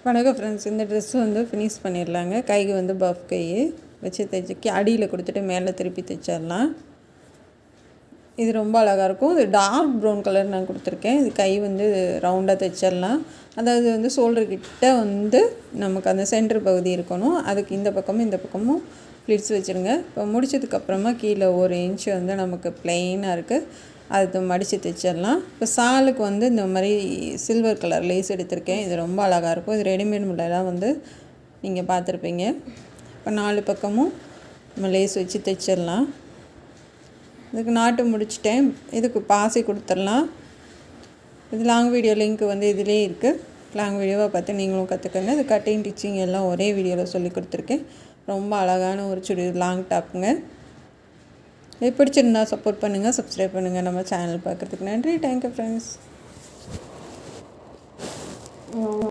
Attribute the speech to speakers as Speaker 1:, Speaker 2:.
Speaker 1: வணக்கம் ஃப்ரெண்ட்ஸ், இந்த ட்ரெஸ் வந்து ஃபினிஷ் பண்ணிடலாங்க. கைக்கு வந்து பஃப் கை வச்சு தைச்சி அடியில் கொடுத்துட்டு மேலே திருப்பி தைச்சிடலாம். இது ரொம்ப அழகாக இருக்கும். இது டார்க் ப்ரௌன் கலர் நான் கொடுத்துருக்கேன். இது கை வந்து ரவுண்டாக தைச்சிடலாம். அதாவது வந்து ஷோல்டர்கிட்ட வந்து நமக்கு அந்த சென்டர் பகுதி இருக்கணும். அதுக்கு இந்த பக்கமும் ஃப்ளிட்ஸ் வச்சுருங்க. இப்போ முடிச்சதுக்கப்புறமா கீழே 1 இன்ச்சு வந்து நமக்கு ப்ளெயினாக இருக்குது. அது மடித்து தைச்சிடலாம். இப்போ சாலுக்கு வந்து இந்த மாதிரி சில்வர் கலர் லேஸ் எடுத்திருக்கேன். இது ரொம்ப அழகாக இருக்கும். இது ரெடிமேட் முறையெல்லாம் வந்து நீங்கள் பார்த்துருப்பீங்க. இப்போ 4 பக்கமும் நம்ம லேஸ் வச்சு தைச்சிடலாம். இதுக்கு நாட்டு முடிச்சிட்டேன். இதுக்கு பாசி கொடுத்துடலாம். இது லாங் வீடியோ லிங்க் வந்து இதிலே இருக்குது. லாங் வீடியோவை பார்த்து நீங்களும் கற்றுக்கங்க. இது கட்டிங் டிச்சிங் எல்லாம் ஒரே வீடியோவில் சொல்லி கொடுத்துருக்கேன். ரொம்ப அழகான ஒரு லாங் டாப்புங்க. இது பிடிச்சிருந்தா சப்போர்ட் பண்ணுங்கள், சப்ஸ்கிரைப் பண்ணுங்கள். நம்ம சேனல் பார்க்குறதுக்கு நன்றி. Thank you friends.